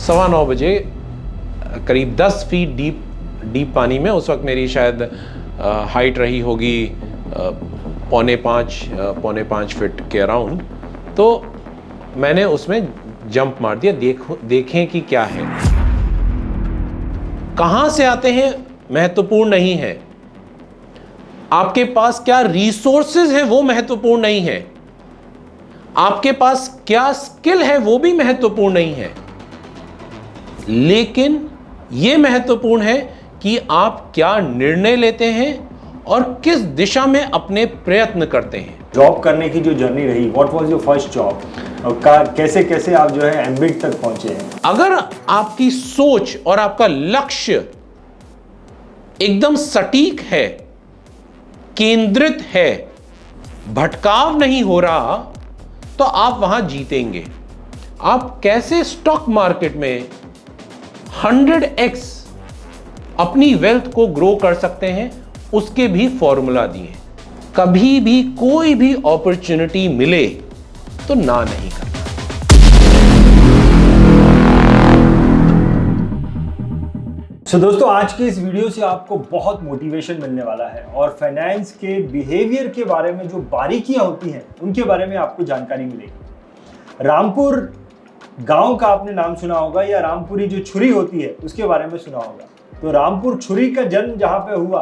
9:15 करीब 10 feet deep पानी में, उस वक्त मेरी शायद हाइट रही होगी 4.5 फीट के अराउंड। तो मैंने उसमें जंप मार दिया। देखें कि क्या है, कहां से आते हैं महत्वपूर्ण नहीं है, आपके पास क्या रिसोर्सेज है वो महत्वपूर्ण नहीं है, आपके पास क्या स्किल है वो भी महत्वपूर्ण नहीं है, लेकिन यह महत्वपूर्ण है कि आप क्या निर्णय लेते हैं और किस दिशा में अपने प्रयत्न करते हैं। जॉब करने की जो जर्नी रही, what was your first job और कैसे कैसे आप जो है एम्बिट तक पहुंचे हैं? अगर आपकी सोच और आपका लक्ष्य एकदम सटीक है, केंद्रित है, भटकाव नहीं हो रहा, तो आप वहां जीतेंगे। आप कैसे स्टॉक मार्केट में 100x अपनी वेल्थ को ग्रो कर सकते हैं, उसके भी फॉर्मूला दिए। कभी भी कोई भी अपॉर्चुनिटी मिले तो ना नहीं करना। सो दोस्तों, आज की इस वीडियो से आपको बहुत मोटिवेशन मिलने वाला है और फाइनेंस के बिहेवियर के बारे में जो बारीकियां होती हैं उनके बारे में आपको जानकारी मिलेगी। रामपुर गांव का आपने नाम सुना होगा, या रामपुरी जो छुरी होती है उसके बारे में सुना होगा। तो रामपुर छुरी का जन्म जहां पे हुआ,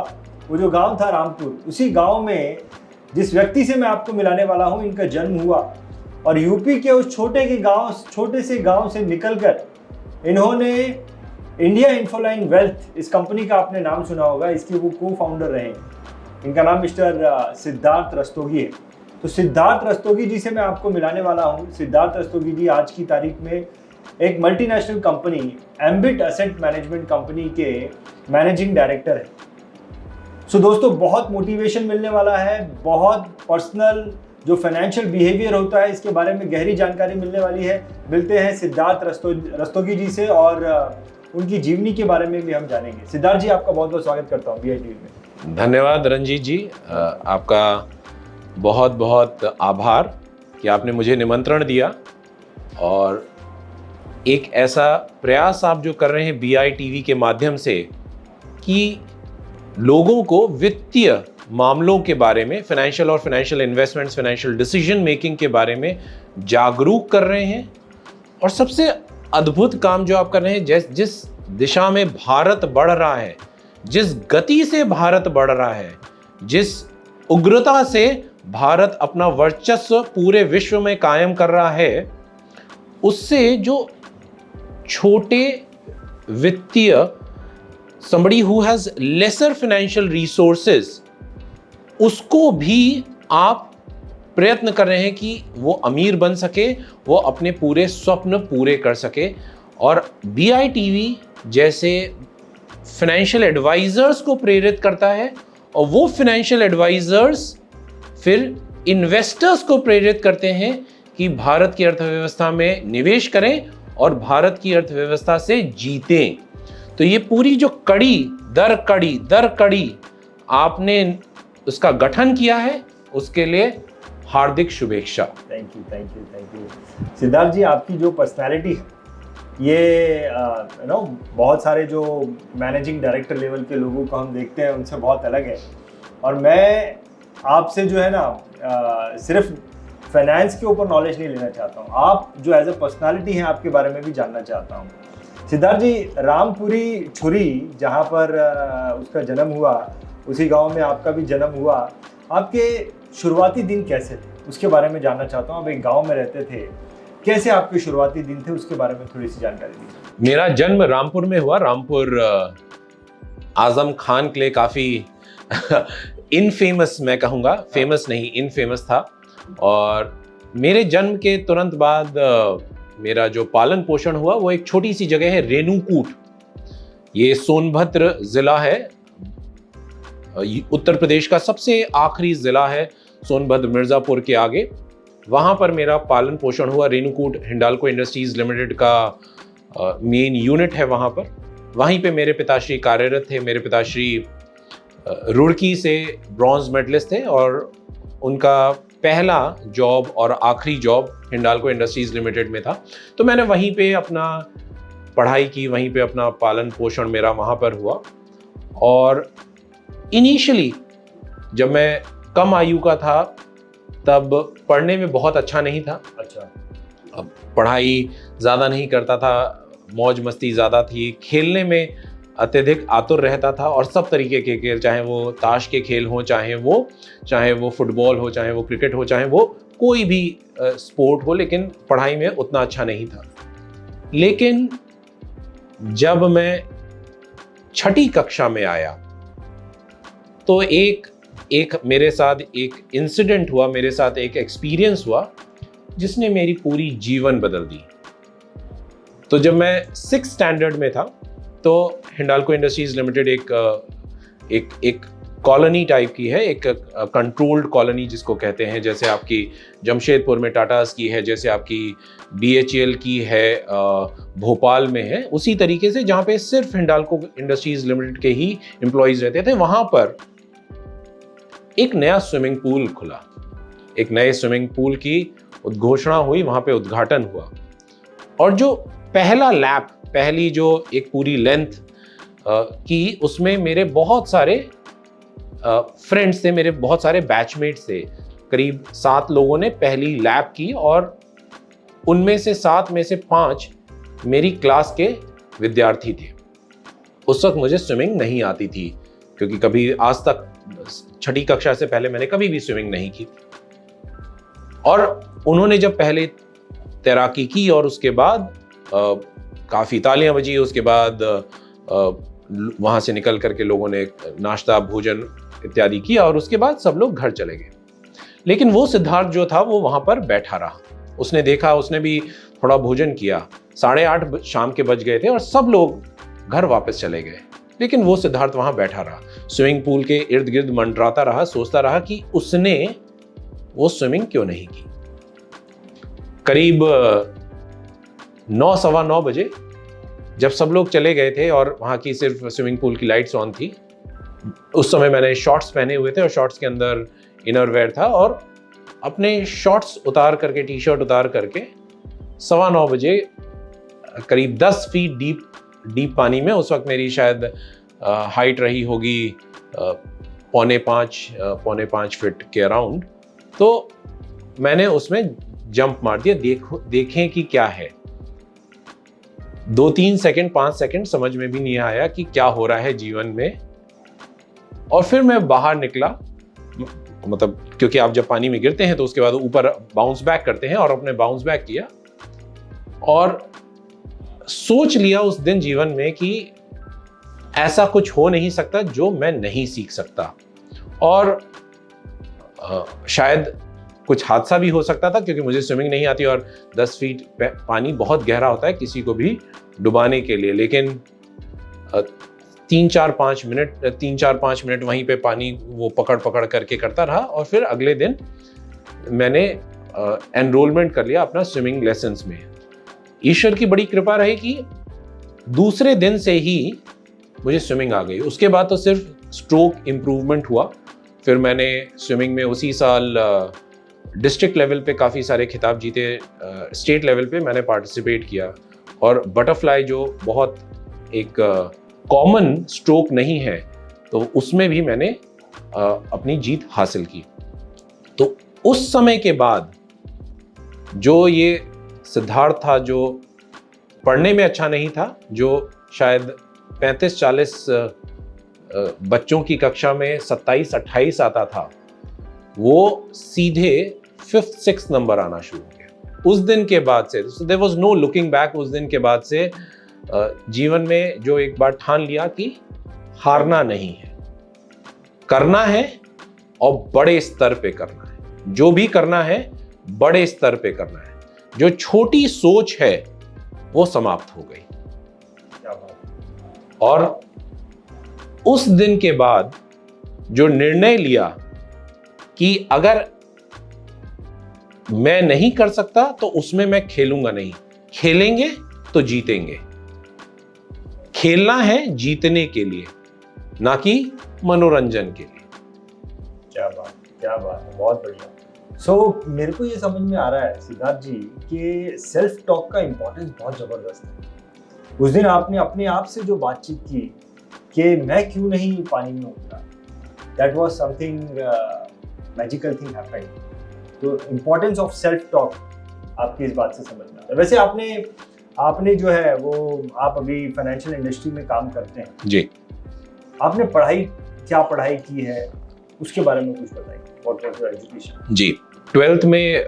वो जो गांव था रामपुर, उसी गांव में जिस व्यक्ति से मैं आपको मिलाने वाला हूं, इनका जन्म हुआ। और यूपी के उस छोटे से गांव से निकलकर इन्होंने इंडिया इन्फोलाइन वेल्थ, इस कंपनी का आपने नाम सुना होगा, इसके वो को फाउंडर रहे। इनका नाम मिस्टर सिद्धार्थ रस्तोगी है। तो सिद्धार्थ रस्तोगी जी से मैं आपको मिलाने वाला हूं। सिद्धार्थ रस्तोगी जी आज की तारीख में एक multinational company ambit asset management company के मैनेजिंग डायरेक्टर है। सो दोस्तों, बहुत मोटिवेशन मिलने वाला है, बहुत पर्सनल जो फाइनेंशियल बिहेवियर होता है इसके बारे में गहरी जानकारी मिलने वाली है। मिलते हैं सिद्धार्थ रस्तोगी जी से और उनकी जीवनी के बारे में भी हम जानेंगे। सिद्धार्थ जी, आपका बहुत बहुत स्वागत करता हूँ BI TV में। धन्यवाद रंजीत जी, आपका बहुत बहुत आभार कि आपने मुझे निमंत्रण दिया और एक ऐसा प्रयास आप जो कर रहे हैं BI TV के माध्यम से कि लोगों को वित्तीय मामलों के बारे में, फाइनेंशियल और financial investments, financial decision making के बारे में जागरूक कर रहे हैं। और सबसे अद्भुत काम जो आप कर रहे हैं, जिस दिशा में भारत बढ़ रहा है, जिस गति से भारत बढ़ रहा है, जिस उग्रता से भारत अपना वर्चस्व पूरे विश्व में कायम कर रहा है, उससे जो छोटे वित्तीय, somebody who has lesser financial resources, उसको भी आप प्रयत्न कर रहे हैं कि वो अमीर बन सके, वो अपने पूरे स्वप्न पूरे कर सके। और BI TV जैसे फाइनेंशियल एडवाइजर्स को प्रेरित करता है और वो फाइनेंशियल एडवाइजर्स फिर इन्वेस्टर्स को प्रेरित करते हैं कि भारत की अर्थव्यवस्था में निवेश करें और भारत की अर्थव्यवस्था से जीतें। तो ये पूरी जो कड़ी दर कड़ी आपने उसका गठन किया है, उसके लिए हार्दिक शुभेच्छा। Thank you. सिद्धार्थ जी, आपकी जो पर्सनालिटी है ये बहुत सारे जो मैनेजिंग डायरेक्टर लेवल के लोगों को हम देखते हैं उनसे बहुत अलग है। और मैं आपसे जो है ना सिर्फ फाइनेंस के ऊपर नॉलेज नहीं लेना चाहता हूँ, आप जो एज ए पर्सनालिटी हैं आपके बारे में भी जानना चाहता हूँ। सिद्धार्थ जी, रामपुरी छुरी जहाँ पर उसका जन्म हुआ, उसी गांव में आपका भी जन्म हुआ। आपके शुरुआती दिन कैसे थे उसके बारे में जानना चाहता हूँ। आप एक गांव में रहते थे, कैसे आपके शुरुआती दिन थे उसके बारे में थोड़ी सी जानकारी दीजिए। मेरा जन्म रामपुर में हुआ। रामपुर आजम खान के लिए काफ़ी इनफेमस, मैं कहूँगा, फेमस नहीं, इनफेमस था। और मेरे जन्म के तुरंत बाद मेरा जो पालन पोषण हुआ वो एक छोटी सी जगह है रेणुकूट। ये सोनभद्र जिला है, उत्तर प्रदेश का सबसे आखिरी जिला है सोनभद्र, मिर्जापुर के आगे। वहाँ पर मेरा पालन पोषण हुआ। रेणुकूट हिंडाल्को इंडस्ट्रीज लिमिटेड का मेन यूनिट है वहाँ पर। वहीं पे मेरे पिताश्री कार्यरत थे। मेरे पिताश्री रुड़की से ब्रॉन्ज मेडलिस्ट थे और उनका पहला जॉब और आखिरी जॉब हिंडाल्को इंडस्ट्रीज लिमिटेड में था। तो मैंने वहीं पे अपना पढ़ाई की, वहीं पे अपना पालन पोषण मेरा वहाँ पर हुआ। और इनिशियली जब मैं कम आयु का था तब पढ़ने में बहुत अच्छा नहीं था। अच्छा। अब पढ़ाई ज़्यादा नहीं करता था, मौज मस्ती ज़्यादा थी, खेलने में अत्यधिक आतुर रहता था, और सब तरीके के खेल, चाहे वो ताश के खेल हों, चाहे वो फुटबॉल हो, चाहे वो क्रिकेट हो, चाहे वो कोई भी स्पोर्ट हो, लेकिन पढ़ाई में उतना अच्छा नहीं था। लेकिन जब मैं छठी कक्षा में आया तो एक मेरे साथ एक इंसिडेंट हुआ, मेरे साथ एक एक्सपीरियंस हुआ जिसने मेरी पूरी जीवन बदल दी। तो जब मैं 6th स्टैंडर्ड में था तो हिंडाल्को इंडस्ट्रीज लिमिटेड एक कॉलोनी टाइप की है, एक कंट्रोल्ड कॉलोनी जिसको कहते हैं, जैसे आपकी जमशेदपुर में टाटास की है, जैसे आपकी BHEL की है भोपाल में है, उसी तरीके से जहाँ पे सिर्फ हिंडाल्को इंडस्ट्रीज लिमिटेड के ही एम्प्लॉयज रहते थे, वहाँ पर एक नया स्विमिंग पूल खुला। एक नए स्विमिंग पूल की उद्घोषणा हुई, वहाँ पे उद्घाटन हुआ, और जो पहला लैप, पहली जो एक पूरी लेंथ की, उसमें मेरे बहुत सारे फ्रेंड्स थे, मेरे बहुत सारे बैचमेट्स थे। करीब 7 लोगों ने पहली लैप की, और उनमें से 7 में से 5 मेरी क्लास के विद्यार्थी थे। उस वक्त मुझे स्विमिंग नहीं आती थी, क्योंकि कभी आज तक छठी कक्षा से पहले मैंने कभी भी स्विमिंग नहीं की। और उन्होंने जब पहले तैराकी की और उसके बाद काफ़ी तालियां बजी, उसके बाद वहाँ से निकल करके लोगों ने नाश्ता भोजन इत्यादि किया, और उसके बाद सब लोग घर चले गए। लेकिन वो सिद्धार्थ जो था वो वहाँ पर बैठा रहा। उसने देखा, उसने भी थोड़ा भोजन किया। 8:30 शाम के बज गए थे और सब लोग घर वापस चले गए, लेकिन वो सिद्धार्थ वहाँ बैठा रहा, स्विमिंग पूल के इर्द गिर्द मंडराता रहा, सोचता रहा कि उसने वो स्विमिंग क्यों नहीं की। करीब 9, सवा 9 बजे जब सब लोग चले गए थे और वहाँ की सिर्फ स्विमिंग पूल की लाइट्स ऑन थी, उस समय मैंने शॉर्ट्स पहने हुए थे और शॉर्ट्स के अंदर इनर वेयर था, और अपने शॉर्ट्स उतार करके, टी शर्ट उतार करके 9:15 बजे करीब 10 फीट डीप पानी में, उस वक्त मेरी शायद हाइट रही होगी 4.5 फीट के अराउंड, तो मैंने उसमें जंप मार दिया। देखें कि क्या है। 2-3 सेकंड, 5 सेकंड समझ में भी नहीं आया कि क्या हो रहा है जीवन में। और फिर मैं बाहर निकला, मतलब क्योंकि आप जब पानी में गिरते हैं तो उसके बाद ऊपर बाउंस बैक करते हैं, और अपने बाउंस बैक किया और सोच लिया उस दिन जीवन में कि ऐसा कुछ हो नहीं सकता जो मैं नहीं सीख सकता, और शायद कुछ हादसा भी हो सकता था, क्योंकि मुझे स्विमिंग नहीं आती और 10 फीट पानी बहुत गहरा होता है किसी को भी डुबाने के लिए। लेकिन 3-4-5 मिनट वहीं पे पानी वो पकड़ करके करता रहा, और फिर अगले दिन मैंने एनरोलमेंट कर लिया अपना स्विमिंग लेसन्स में। ईश्वर की बड़ी कृपा रही कि दूसरे दिन से ही मुझे स्विमिंग आ गई। उसके बाद तो सिर्फ स्ट्रोक इम्प्रूवमेंट हुआ। फिर मैंने स्विमिंग में उसी साल डिस्ट्रिक्ट लेवल पे काफ़ी सारे खिताब जीते, स्टेट लेवल पे मैंने पार्टिसिपेट किया, और बटरफ्लाई जो बहुत एक कॉमन स्ट्रोक नहीं है, तो उसमें भी मैंने अपनी जीत हासिल की। तो उस समय के बाद जो ये सिद्धार्थ था, जो पढ़ने में अच्छा नहीं था, जो शायद 35-40 बच्चों की कक्षा में 27-28 आता था, वो सीधे 5th-6th नंबर आना शुरू हो गया। उस दिन के बाद से there was no looking back. उस दिन के बाद से जीवन में जो एक बार ठान लिया कि हारना नहीं है, करना है, और बड़े स्तर पे करना है। जो भी करना है बड़े स्तर पे करना है। जो छोटी सोच है वो समाप्त हो गई। और उस दिन के बाद जो निर्णय लिया कि अगर मैं नहीं कर सकता तो उसमें मैं खेलूंगा नहीं, खेलेंगे तो जीतेंगे। खेलना है जीतने के लिए, ना कि मनोरंजन के लिए। क्या बात है, बहुत बढ़िया। मेरे को ये समझ में आ रहा है सिद्धार्थ जी कि सेल्फ टॉक का इंपॉर्टेंस बहुत जबरदस्त है। उस दिन आपने अपने आप से जो बातचीत की कि मैं क्यों नहीं पानी में उतरा, that was something magical thing happened. तो इम्पोर्टेंस ऑफ सेल्फ टॉक आपकी इस बात से समझ में आता है। वैसे आपने जो है वो, आप अभी फाइनेंशियल इंडस्ट्री में काम करते हैं जी। आपने क्या पढ़ाई की है उसके बारे में कुछ बताइए। What was your education? जी, 12th में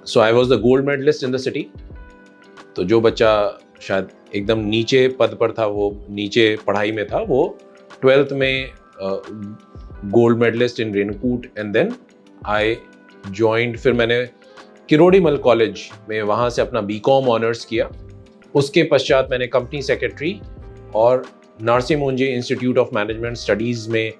so I was the gold medallist in the city. तो जो बच्चा शायद एकदम नीचे पद पर था, वो नीचे पढ़ाई में था, वो 12th में gold medallist in Renukoot, and then I joined. फिर मैंने किरोड़ीमल कॉलेज में वहाँ से अपना बीकॉम ऑनर्स किया। उसके पश्चात मैंने कंपनी सेक्रेटरी और Narsee मोंजे institute of management studies में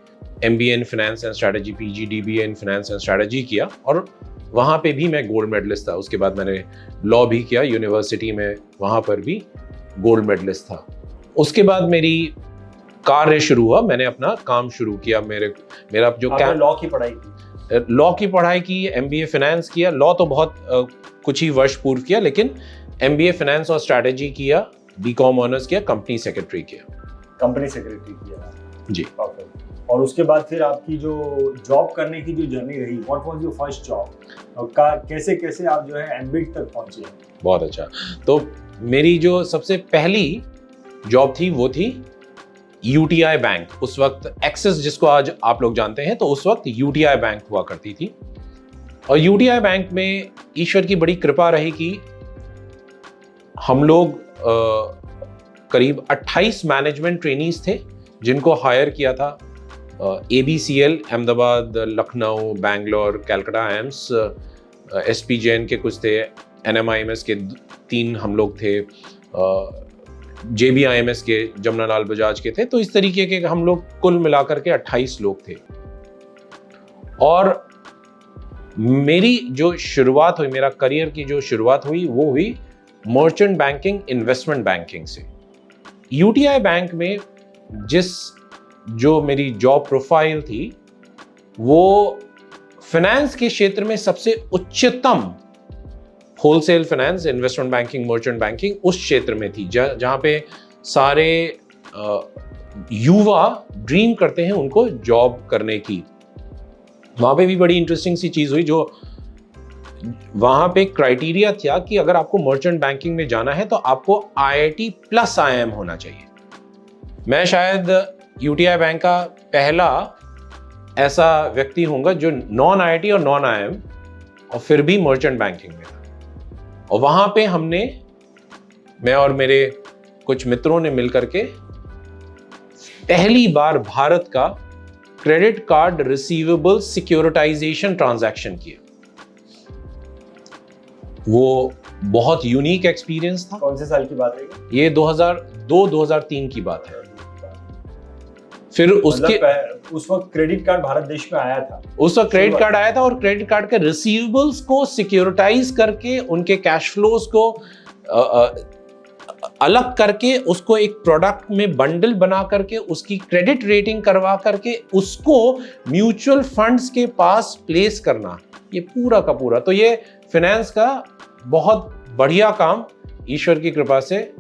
MBA in finance and strategy, PG DBA in finance and strategy किया, और वहाँ पे भी मैं गोल्ड मेडलिस्ट था। उसके बाद मैंने लॉ भी किया यूनिवर्सिटी में, वहाँ पर भी गोल्ड मेडलिस्ट था। उसके बाद मेरी कार्य शुरू हुआ, मैंने अपना काम शुरू किया। मेरा जो लॉ की पढ़ाई की? लॉ की पढ़ाई की, MBA फाइनेंस किया। लॉ तो बहुत कुछ ही वर्ष पूर्व किया, लेकिन MBA फाइनेंस और स्ट्रैटेजी किया, बीकॉम ऑनर्स किया, कंपनी सेक्रेटरी किया। कंपनी सेक्रेटरी किया जी। और उसके बाद फिर आपकी जो जॉब करने की जो जर्नी रही, what was your first job, और कैसे कैसे आप जो है एम्बिट तक पहुंचे? बहुत अच्छा। तो मेरी जो सबसे पहली जॉब थी वो थी UTI बैंक। उस वक्त एक्सिस, जिसको आज आप लोग जानते हैं, तो उस वक्त UTI बैंक हुआ करती थी। और UTI बैंक में ईश्वर की बड़ी कृपा रही कि हम लोग करीब 28 मैनेजमेंट ट्रेनीज थे जिनको हायर किया था। ABCL Ahmedabad, Lucknow, Bangalore, Calcutta AIIMS, SP Jain के कुछ थे, NMIMS के 3 हम लोग थे, JBIMS के जमुनालाल बजाज के थे। तो इस तरीके के हम लोग कुल मिलाकर के 28 लोग थे। और मेरी जो शुरुआत हुई, मेरा करियर की जो शुरुआत हुई, वो हुई मर्चेंट बैंकिंग, इन्वेस्टमेंट बैंकिंग से। UTI बैंक में जो मेरी जॉब प्रोफाइल थी, वो फाइनेंस के क्षेत्र में सबसे उच्चतम wholesale finance, investment banking, merchant banking उस क्षेत्र में थी जहां पे सारे युवा ड्रीम करते हैं उनको जॉब करने की। वहां पे भी बड़ी इंटरेस्टिंग सी चीज हुई, जो वहां पे क्राइटेरिया था कि अगर आपको मर्चेंट बैंकिंग में जाना है तो आपको IIT प्लस IIM होना चाहिए। मैं शायद UTI बैंक का पहला ऐसा व्यक्ति होऊंगा जो नॉन IIT और नॉन IIM और फिर भी मर्चेंट बैंकिंग में था। और वहां पे मैं और मेरे कुछ मित्रों ने मिलकर के पहली बार भारत का credit card receivable securitisation transaction किया। वो बहुत यूनिक एक्सपीरियंस था। कौन से साल की बात है ये? 2002-2003 की बात है। फिर उसके उस वक्त क्रेडिट कार्ड भारत देश में आया था। उस वक्त क्रेडिट कार्ड आया था, और क्रेडिट कार्ड के रिसीवेबल्स को सिक्योरिटाइज करके, उनके कैश फ्लोज को अलग करके, उसको एक प्रोडक्ट में बंडल बना करके, उसकी क्रेडिट रेटिंग करवा करके उसको म्यूचुअल फंड्स के पास प्लेस करना, ये पूरा का पूरा। तो ये फाइनेंस का बहुत बढ़िया काम ईश्वर की कृपा से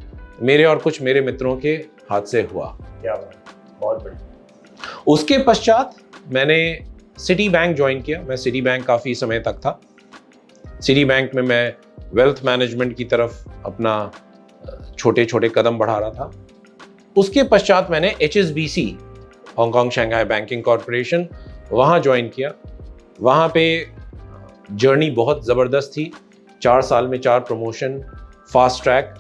मेरे और कुछ मेरे मित्रों के हाथ से हुआ। क्या बात, बहुत बढ़िया। उसके पश्चात मैंने सिटी बैंक ज्वाइन किया। मैं सिटी बैंक काफ़ी समय तक था। सिटी बैंक में मैं वेल्थ मैनेजमेंट की तरफ अपना छोटे छोटे कदम बढ़ा रहा था। उसके पश्चात मैंने HSBC, Hong Kong Shanghai banking corporation, वहाँ ज्वाइन किया। वहाँ पे जर्नी बहुत ज़बरदस्त थी। 4 साल में 4 प्रमोशन, फास्ट ट्रैक।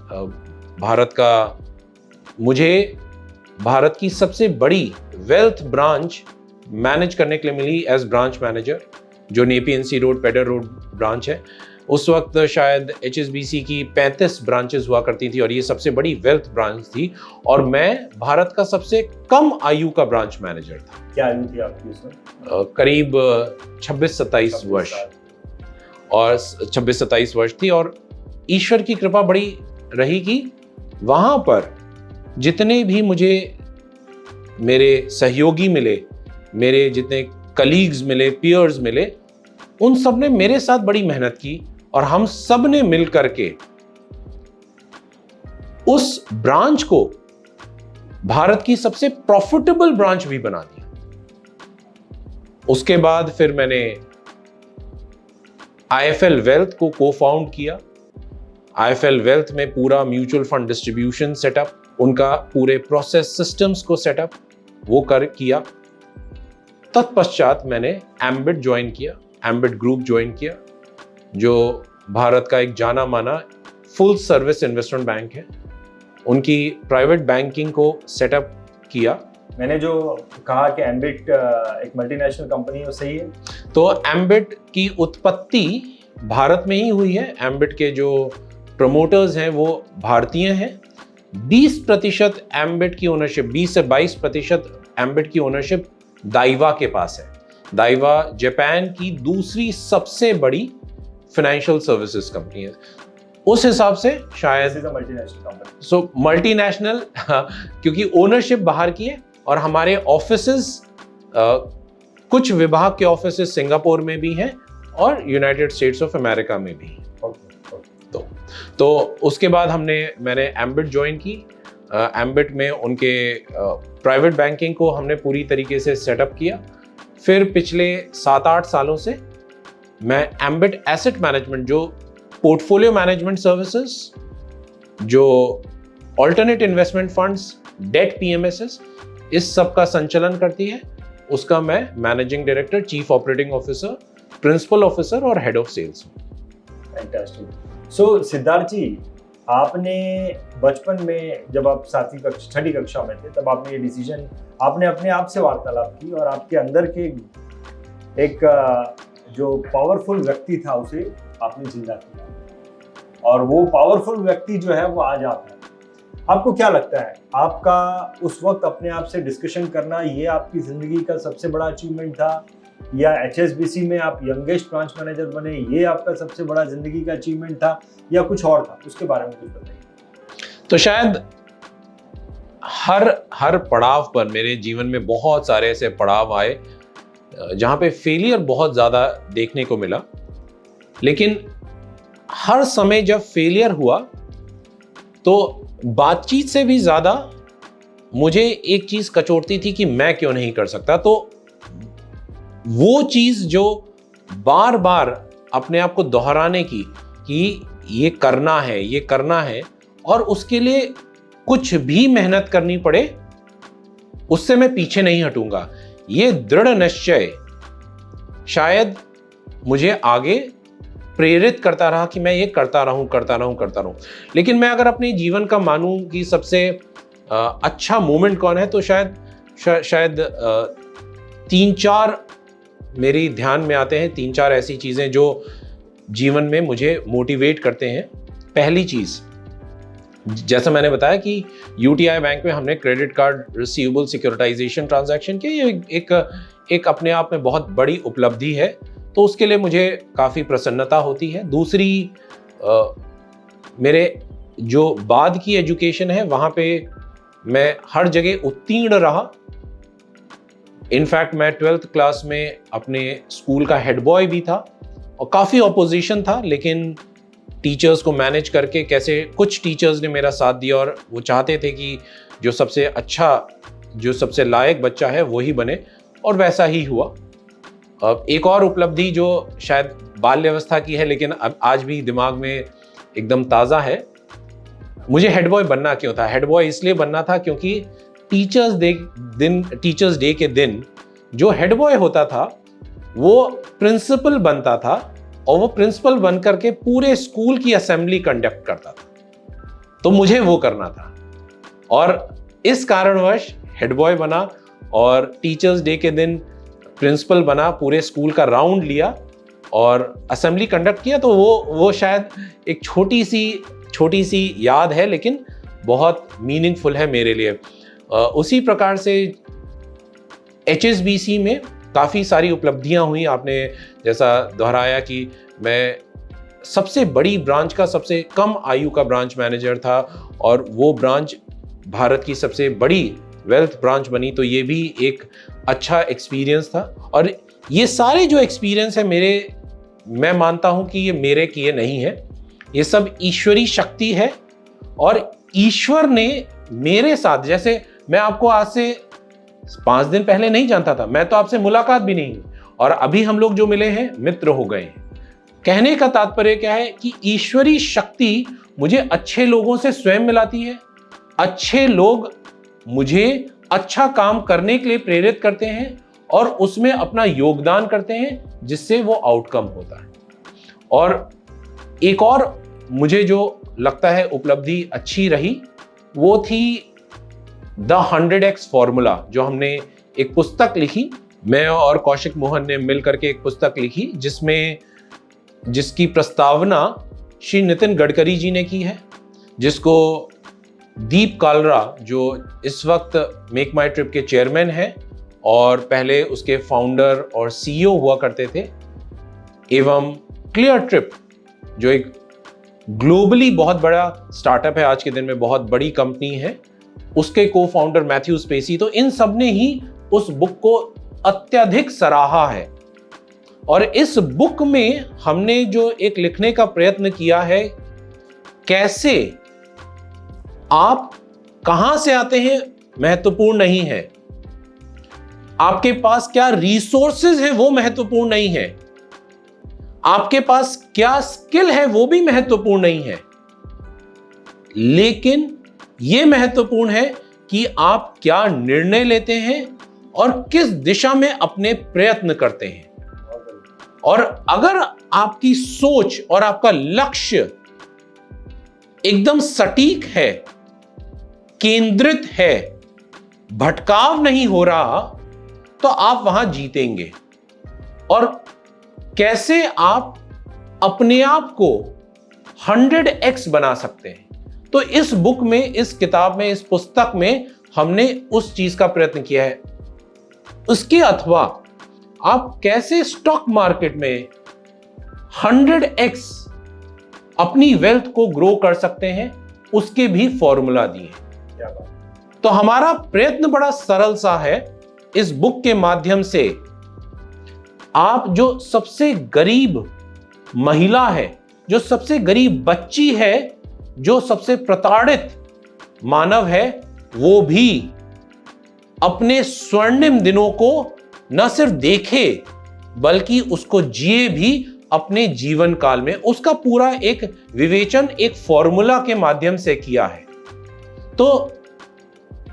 मुझे भारत की सबसे बड़ी वेल्थ ब्रांच मैनेज करने के लिए मिली एज ब्रांच मैनेजर, जो Nepean road, Pedder road branch है। उस वक्त शायद HSBC की 35 ब्रांचेस हुआ करती थी और ये सबसे बड़ी वेल्थ ब्रांच थी, और मैं भारत का सबसे कम आयु का ब्रांच मैनेजर था। क्या आयु थी आपकी उसमें? करीब 26-27 वर्ष, और 26-27 वर्ष थी। और ईश्वर की कृपा बड़ी रही कि वहाँ पर जितने भी मुझे मेरे सहयोगी मिले, मेरे जितने कलीग्स मिले, पीयर्स मिले, उन सब ने मेरे साथ बड़ी मेहनत की, और हम सब ने मिल करके उस ब्रांच को भारत की सबसे प्रॉफिटेबल ब्रांच भी बना दिया। उसके बाद फिर मैंने IIFL वेल्थ को को-फाउंड किया। IIFL वेल्थ में पूरा म्यूचुअल फंड डिस्ट्रीब्यूशन सेटअप, उनका पूरे प्रोसेस सिस्टम्स को सेटअप वो किया। तत्पश्चात मैंने एम्बिट ज्वाइन किया, एम्बिट ग्रुप ज्वाइन किया, जो भारत का एक जाना माना फुल सर्विस इन्वेस्टमेंट बैंक है। उनकी प्राइवेट बैंकिंग को सेटअप किया। मैंने जो कहा कि एम्बिट एक मल्टीनेशनल कंपनी है, वो सही है? तो एम्बिट की उत्पत्ति भारत में ही हुई है। एम्बिट के जो प्रमोटर्स हैं वो भारतीय हैं। 20% एम्बिट की ओनरशिप, 20 से 22% एम्बिट की ओनरशिप दाइवा के पास है। दाइवा जापान की दूसरी सबसे बड़ी फाइनेंशियल सर्विसेज कंपनी है। उस हिसाब से शायद मल्टीनेशनल कंपनी। सो मल्टीनेशनल क्योंकि ओनरशिप बाहर की है और हमारे ऑफिसेस कुछ विभाग के ऑफिसेस सिंगापुर में भी हैं और यूनाइटेड स्टेट्स ऑफ अमेरिका में भी। तो उसके बाद मैंने एम्बिट ज्वाइन की। एम्बिट में उनके प्राइवेट बैंकिंग को हमने पूरी तरीके से सेटअप किया। फिर पिछले 7-8 सालों से मैं एम्बिट एसेट मैनेजमेंट, जो पोर्टफोलियो मैनेजमेंट सर्विसेज, जो alternate investment funds, debt PMSs, इस सब का संचालन करती है, उसका मैं managing director, chief operating officer, principal officer और हेड ऑफ सेल्स हूँ। फैंटास्टिक। सो सिद्धार्थ जी, आपने बचपन में जब आप 6वीं कक्षा में थे, तब आपने ये डिसीजन, आपने अपने आप से वार्तालाप की और आपके अंदर के एक जो पावरफुल व्यक्ति था उसे आपने जिंदा किया, और वो पावरफुल व्यक्ति जो है वो आज आप हैं। आपको क्या लगता है, आपका उस वक्त अपने आप से डिस्कशन करना ये आपकी जिंदगी का सबसे बड़ा अचीवमेंट था, या HSBC में आप यंगेस्ट ब्रांच मैनेजर बने ये आपका सबसे बड़ा जिंदगी का अचीवमेंट था, या कुछ और था? उसके बारे में कुछ बताइए। तो शायद हर पड़ाव पर, मेरे जीवन में बहुत सारे ऐसे पड़ाव आए जहां पे फेलियर बहुत ज्यादा देखने को मिला, लेकिन हर समय जब फेलियर हुआ तो बातचीत से भी ज्यादा मुझे एक चीज कचोटती थी कि मैं क्यों नहीं कर सकता। तो वो चीज जो बार बार अपने आप को दोहराने की कि ये करना है और उसके लिए कुछ भी मेहनत करनी पड़े, उससे मैं पीछे नहीं हटूंगा, ये दृढ़ निश्चय शायद मुझे आगे प्रेरित करता रहा कि मैं ये करता रहूं। लेकिन मैं अगर अपने जीवन का मानूं कि सबसे अच्छा मोमेंट कौन है, तो शायद 3-4 मेरी ध्यान में आते हैं। 3-4 ऐसी चीजें जो जीवन में मुझे मोटिवेट करते हैं। पहली चीज, जैसा मैंने बताया कि UTI बैंक में हमने credit card receivable securitisation transaction किया, ये एक अपने आप में बहुत बड़ी उपलब्धि है, तो उसके लिए मुझे काफ़ी प्रसन्नता होती है। दूसरी, मेरे जो बाद की एजुकेशन है वहाँ पे मैं हर जगह उत्तीर्ण रहा। इनफैक्ट मैं 12th क्लास में अपने स्कूल का हेड बॉय भी था और काफ़ी ऑपोजिशन था, लेकिन टीचर्स को मैनेज करके कैसे, कुछ टीचर्स ने मेरा साथ दिया और वो चाहते थे कि जो सबसे अच्छा, जो सबसे लायक बच्चा है वही बने, और वैसा ही हुआ। अब एक और उपलब्धि जो शायद बाल्यावस्था की है लेकिन अब आज भी दिमाग में एकदम ताज़ा है, मुझे हेड बॉय बनना क्यों था? हेड बॉय इसलिए बनना था क्योंकि टीचर्स डे के दिन जो हेड बॉय होता था वो प्रिंसिपल बनता था, और वो प्रिंसिपल बन करके पूरे स्कूल की असेंबली कंडक्ट करता था, तो मुझे वो करना था और इस कारणवश हेड बॉय बना और टीचर्स डे के दिन प्रिंसिपल बना, पूरे स्कूल का राउंड लिया और असेंबली कंडक्ट किया। तो वो शायद एक छोटी सी याद है लेकिन बहुत मीनिंगफुल है मेरे लिए। उसी प्रकार से HSBC में काफ़ी सारी उपलब्धियां हुई। आपने जैसा दोहराया कि मैं सबसे बड़ी ब्रांच का सबसे कम आयु का ब्रांच मैनेजर था और वो ब्रांच भारत की सबसे बड़ी वेल्थ ब्रांच बनी, तो ये भी एक अच्छा एक्सपीरियंस था। और ये सारे जो एक्सपीरियंस है मेरे, मैं मानता हूं कि ये मेरे किए नहीं है, ये सब ईश्वरी शक्ति है और ईश्वर ने मेरे साथ, जैसे मैं आपको आज से 5 दिन पहले नहीं जानता था, मैं तो आपसे मुलाकात भी नहीं, और अभी हम लोग जो मिले हैं मित्र हो गए हैं। कहने का तात्पर्य क्या है कि ईश्वरी शक्ति मुझे अच्छे लोगों से स्वयं मिलाती है, अच्छे लोग मुझे अच्छा काम करने के लिए प्रेरित करते हैं और उसमें अपना योगदान करते हैं, जिससे वो आउटकम होता है। और एक और मुझे जो लगता है उपलब्धि अच्छी रही, वो थी द 100x फॉर्मूला, जो हमने एक पुस्तक लिखी, मैं और कौशिक मोहन ने मिलकर के एक पुस्तक लिखी, जिसकी प्रस्तावना श्री नितिन गडकरी जी ने की है, जिसको दीप कालरा, जो इस वक्त मेक माई ट्रिप के चेयरमैन हैं और पहले उसके फाउंडर और सीईओ हुआ करते थे, एवं क्लियर ट्रिप जो एक ग्लोबली बहुत बड़ा स्टार्टअप है, आज के दिन में बहुत बड़ी कंपनी है, उसके को फाउंडर मैथ्यू स्पेसी, तो इन सब ने ही उस बुक को अत्यधिक सराहा है। और इस बुक में हमने जो एक लिखने का प्रयत्न किया है, कैसे आप कहां से आते हैं महत्वपूर्ण नहीं है, आपके पास क्या रिसोर्सेज है वो महत्वपूर्ण नहीं है, आपके पास क्या स्किल है वो भी महत्वपूर्ण नहीं है, लेकिन यह महत्वपूर्ण है कि आप क्या निर्णय लेते हैं और किस दिशा में अपने प्रयत्न करते हैं। और अगर आपकी सोच और आपका लक्ष्य एकदम सटीक है, केंद्रित है, भटकाव नहीं हो रहा, तो आप वहां जीतेंगे। और कैसे आप अपने आप को 100x बना सकते हैं, तो इस बुक में, इस किताब में, इस पुस्तक में हमने उस चीज का प्रयत्न किया है। उसके अथवा आप कैसे स्टॉक मार्केट में 100x अपनी वेल्थ को ग्रो कर सकते हैं, उसके भी फॉर्मूला दिए। तो हमारा प्रयत्न बड़ा सरल सा है, इस बुक के माध्यम से आप जो सबसे गरीब महिला है, जो सबसे गरीब बच्ची है, जो सबसे प्रताड़ित मानव है, वो भी अपने स्वर्णिम दिनों को न सिर्फ देखे बल्कि उसको जिए भी अपने जीवन काल में। उसका पूरा एक विवेचन एक फॉर्मूला के माध्यम से किया है। तो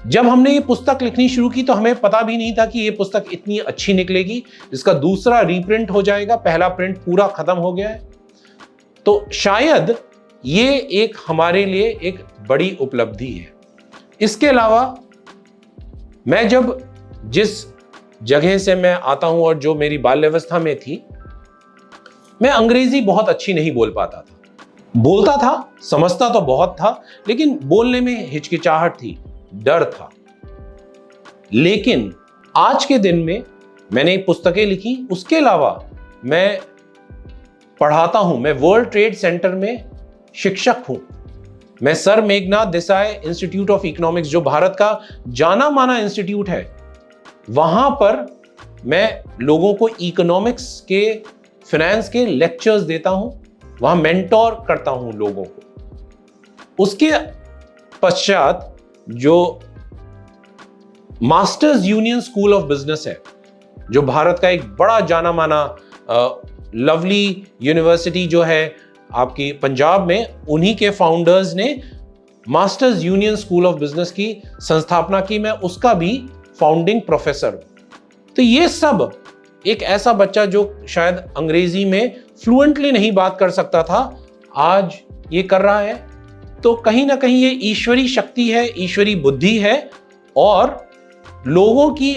जब हमने ये पुस्तक लिखनी शुरू की तो हमें पता भी नहीं था कि ये पुस्तक इतनी अच्छी निकलेगी। इसका दूसरा रीप्रिंट हो जाएगा, पहला प्रिंट पूरा खत्म हो गया है। तो शायद ये एक हमारे लिए एक बड़ी उपलब्धि है। इसके अलावा मैं जब जिस जगह से मैं आता हूं और जो मेरी बाल्यावस्था में थी, मैं अंग्रेजी बहुत अच्छी नहीं बोल पाता था। बोलता था, समझता तो बहुत था, लेकिन बोलने में हिचकिचाहट थी, डर था। लेकिन आज के दिन में मैंने पुस्तकें लिखी, उसके अलावा मैं पढ़ाता हूं। मैं वर्ल्ड ट्रेड सेंटर में शिक्षक हूं। मैं sir Meghnath Desai institute of economics, जो भारत का जाना माना इंस्टीट्यूट है, वहां पर मैं लोगों को इकोनॉमिक्स के, फाइनेंस के लेक्चर्स देता हूं, वहां मेंटोर करता हूं लोगों को। उसके पश्चात जो masters union school of business है, जो भारत का एक बड़ा जाना माना लवली यूनिवर्सिटी जो है आपकी पंजाब में, उन्हीं के फाउंडर्स ने masters union school of business की संस्थापना की। मैं उसका भी फाउंडिंग प्रोफेसर हूं। तो ये सब एक ऐसा बच्चा जो शायद अंग्रेजी में फ्लुएंटली नहीं बात कर सकता था, आज ये कर रहा है। तो कहीं ना कहीं ये ईश्वरी शक्ति है, ईश्वरी बुद्धि है, और लोगों की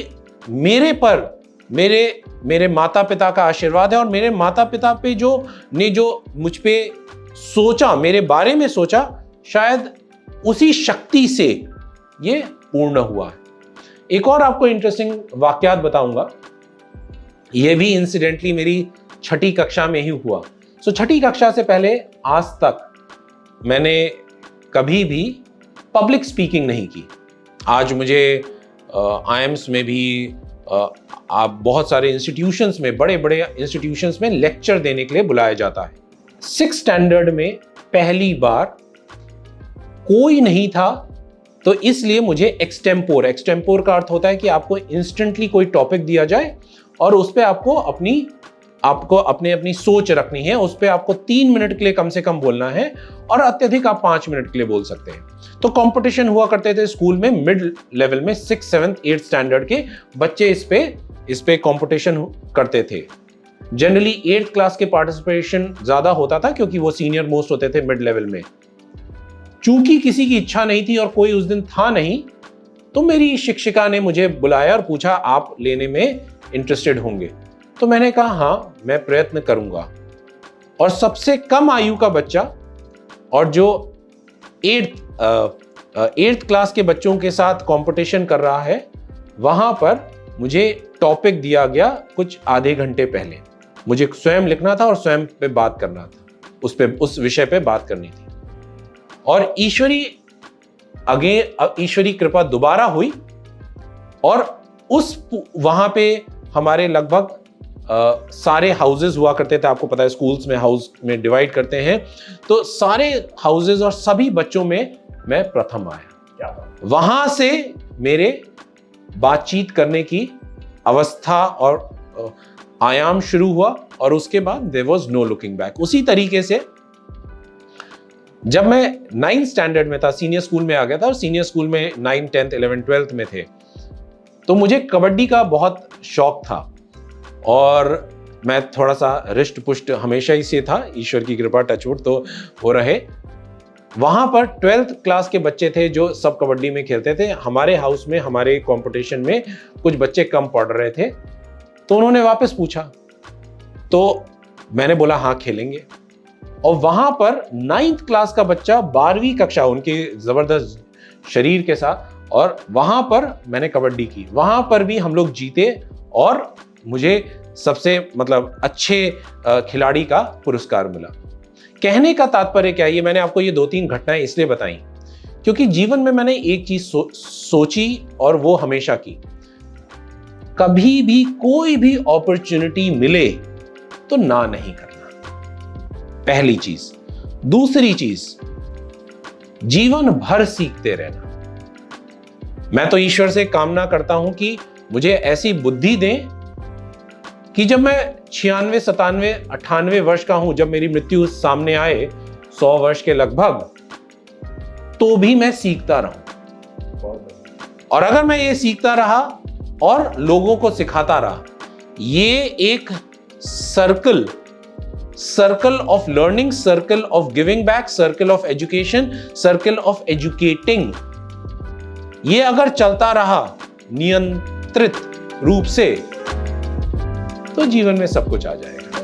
मेरे पर, मेरे माता पिता का आशीर्वाद है। और मेरे माता पिता पे जो मुझ पे सोचा, मेरे बारे में सोचा, शायद उसी शक्ति से ये पूर्ण हुआ है। एक और आपको इंटरेस्टिंग वाकयात बताऊंगा। यह भी इंसिडेंटली मेरी 6ठी कक्षा में ही हुआ। सो 6ठी कक्षा से पहले आज तक मैंने कभी भी पब्लिक स्पीकिंग नहीं की। आज मुझे आईएम्स में भी, आप बहुत सारे इंस्टीट्यूशंस में, बड़े बड़े इंस्टीट्यूशंस में लेक्चर देने के लिए बुलाया जाता है। 6th स्टैंडर्ड में पहली बार कोई नहीं था, तो इसलिए मुझे एक्सटेम्पोर का अर्थ होता है कि आपको इंस्टेंटली कोई टॉपिक दिया जाए और उस पर आपको अपनी सोच रखनी है, उस पर आपको 3 मिनट के लिए कम से कम बोलना है और अत्यधिक आप 5 मिनट के लिए बोल सकते हैं। तो कंपटीशन हुआ करते थे स्कूल में, मिड लेवल में 6th 7th 8th स्टैंडर्ड के बच्चे इस पे कंपटीशन करते थे। जनरली 8th क्लास के पार्टिसिपेशन ज्यादा होता था क्योंकि वो सीनियर मोस्ट होते थे मिड लेवल में। चूंकि किसी की इच्छा नहीं थी और कोई उस दिन था नहीं, तो मेरी शिक्षिका ने मुझे बुलाया और पूछा आप लेने में इंटरेस्टेड होंगे? तो मैंने कहा हाँ, मैं प्रयत्न करूंगा। और सबसे कम आयु का बच्चा और जो 8th क्लास के बच्चों के साथ कंपटीशन कर रहा है, वहां पर मुझे टॉपिक दिया गया कुछ आधे घंटे पहले। मुझे स्वयं लिखना था और स्वयं पे बात करना था, उस विषय पे बात करनी थी। और ईश्वरी कृपा दोबारा हुई और वहां पे हमारे लगभग सारे हाउसेस हुआ करते थे। आपको पता है स्कूल्स में हाउस में डिवाइड करते हैं, तो सारे हाउसेस और सभी बच्चों में मैं प्रथम आया। वहां से मेरे बातचीत करने की अवस्था और आयाम शुरू हुआ और उसके बाद there was no looking back. उसी तरीके से जब मैं 9th स्टैंडर्ड में था, सीनियर स्कूल में आ गया था और सीनियर स्कूल में 9th 10th 11th 12th में थे, तो मुझे कबड्डी का बहुत शौक था और मैं थोड़ा सा रिष्ट पुष्ट हमेशा ही से था, ईश्वर की कृपा टचवुड तो हो रहे। वहां पर 12th क्लास के बच्चे थे जो सब कबड्डी में खेलते थे। हमारे हाउस में, हमारे कंपटीशन में कुछ बच्चे कम पढ़ रहे थे, तो उन्होंने वापस पूछा, तो मैंने बोला हाँ खेलेंगे। और वहां पर 9th क्लास का बच्चा 12वीं कक्षा, उनके जबरदस्त शरीर के साथ, और वहां पर मैंने कबड्डी की। वहां पर भी हम लोग जीते और मुझे सबसे अच्छे खिलाड़ी का पुरस्कार मिला। कहने का तात्पर्य क्या है, ये मैंने आपको ये 2-3 घटनाएं इसलिए बताई क्योंकि जीवन में मैंने एक चीज सोची और वो हमेशा की, कभी भी कोई भी अपॉर्चुनिटी मिले तो ना नहीं करना, पहली चीज। दूसरी चीज, जीवन भर सीखते रहना। मैं तो ईश्वर से कामना करता हूं कि मुझे ऐसी बुद्धि दें कि जब मैं 96, 97, 98 वर्ष का हूं, जब मेरी मृत्यु सामने आए 100 वर्ष के लगभग, तो भी मैं सीखता रहूं। और अगर मैं ये सीखता रहा और लोगों को सिखाता रहा, ये एक circle of learning, circle of giving back, circle of education, circle of educating, ये अगर चलता रहा नियंत्रित रूप से, तो जीवन में सब कुछ आ जाएगा।